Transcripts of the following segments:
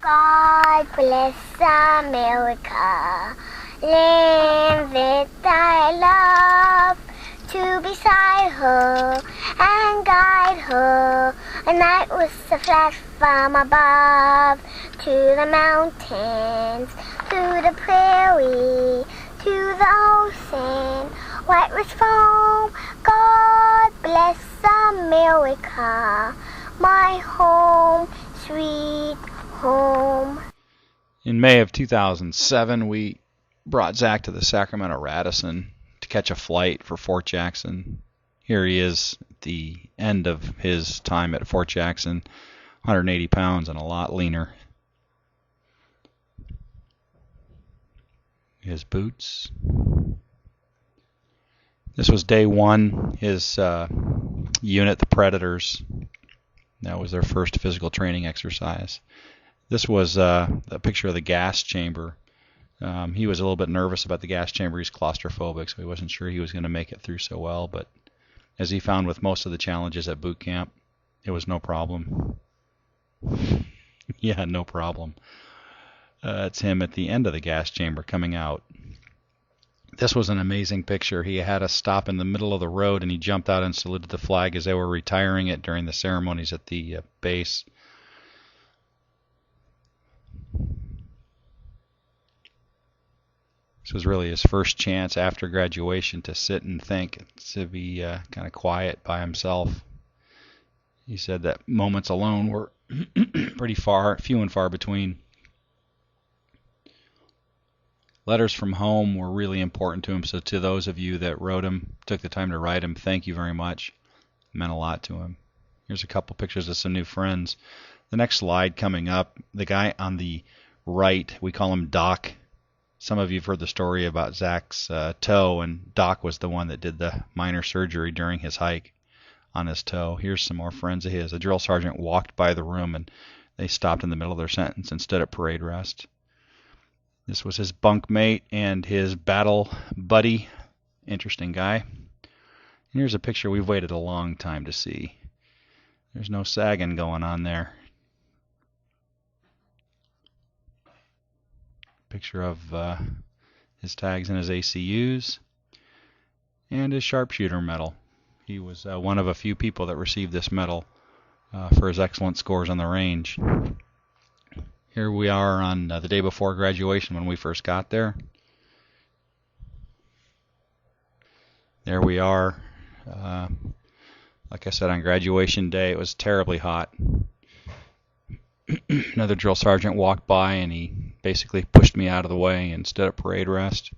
God bless America, land that I love, to beside her and guide her. A night was a flash from above, to the mountains, to the prairie, to the ocean, white was foam. God bless America, my home, sweet home. In May of 2007, we brought Zack to the Sacramento Radisson to catch a flight for Fort Jackson. Here he is at the end of his time at Fort Jackson, 180 pounds and a lot leaner. His boots. This was day one. His unit, the Predators, that was their first physical training exercise. This was a picture of the gas chamber. He was a little bit nervous about the gas chamber. He's claustrophobic, so he wasn't sure he was going to make it through so well. But as he found with most of the challenges at boot camp, it was no problem. Yeah, no problem. It's him at the end of the gas chamber coming out. This was an amazing picture. He had us stop in the middle of the road, and he jumped out and saluted the flag as they were retiring it during the ceremonies at the base. This was really his first chance after graduation to sit and think, to be kind of quiet by himself. He said that moments alone were pretty few and far between. Letters from home were really important to him, so to those of you that wrote him, took the time to write him, thank you very much. It meant a lot to him. Here's a couple pictures of some new friends. The next slide coming up, the guy on the right, we call him Doc. Some of you have heard the story about Zack's toe, and Doc was the one that did the minor surgery during his hike on his toe. Here's some more friends of his. A drill sergeant walked by the room, and they stopped in the middle of their sentence and stood at parade rest. This was his bunkmate and his battle buddy. Interesting guy. And here's a picture we've waited a long time to see. There's no sagging going on there. Picture of his tags and his ACUs and his sharpshooter medal. He was one of a few people that received this medal for his excellent scores on the range. Here we are on the day before graduation when we first got there. There we are. Like I said, on graduation day, it was terribly hot. Another drill sergeant walked by and he basically pushed me out of the way and stood at parade rest.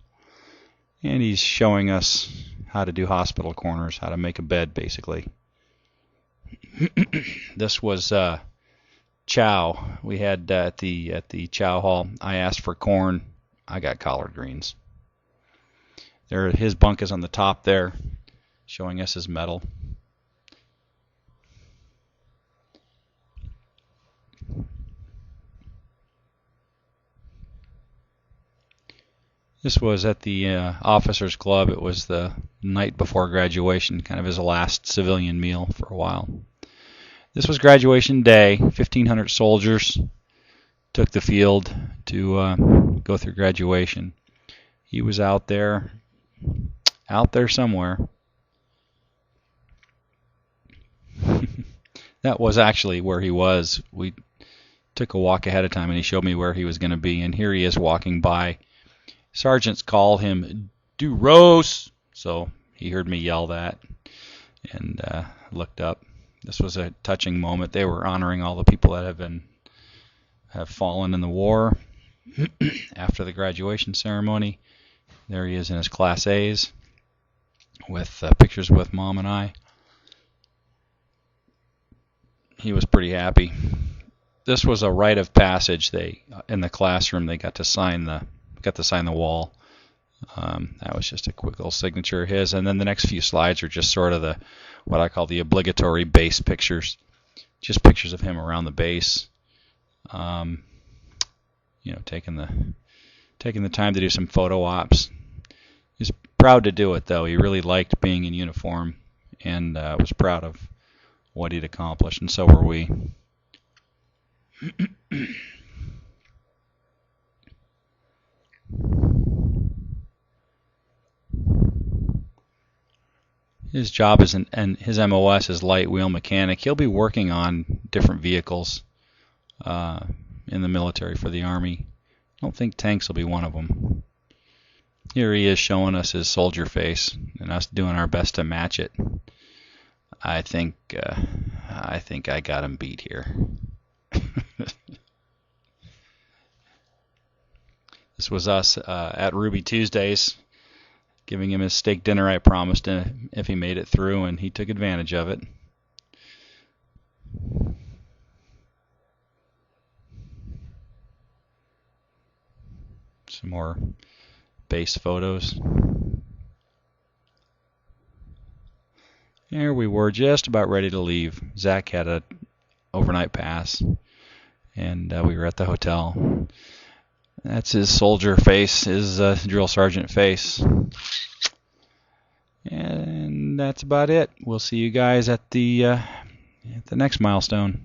And he's showing us how to do hospital corners, how to make a bed, basically. This was chow. We had at the chow hall. I asked for corn. I got collard greens. There, his bunk is on the top there, showing us his medal. This was at the officers' club. It was the night before graduation, kind of his last civilian meal for a while. This was graduation day. 1,500 soldiers took the field to go through graduation. He was out there somewhere. That was actually where he was. We took a walk ahead of time, and he showed me where he was going to be. And here he is walking by. Sergeants call him Douros, so he heard me yell that and looked up. This was a touching moment. They were honoring all the people that have fallen in the war. After the graduation ceremony, there he is in his Class A's with pictures with Mom and I. He was pretty happy. This was a rite of passage. In the classroom they got to sign the wall. That was just a quick little signature of his. And then the next few slides are just sort of what I call the obligatory base pictures. Just pictures of him around the base. Taking the time to do some photo ops. He's proud to do it, though. He really liked being in uniform and was proud of what he'd accomplished, and so were we. His job is and his MOS is light wheel mechanic. He'll be working on different vehicles in the military for the Army. I don't think tanks will be one of them. Here he is showing us his soldier face and us doing our best to match it. I think I got him beat here. This was us at Ruby Tuesdays, giving him his steak dinner I promised him if he made it through, and he took advantage of it. Some more base photos. Here we were just about ready to leave. Zack had a overnight pass, and we were at the hotel. That's his soldier face, his drill sergeant face. And that's about it. We'll see you guys at the next milestone.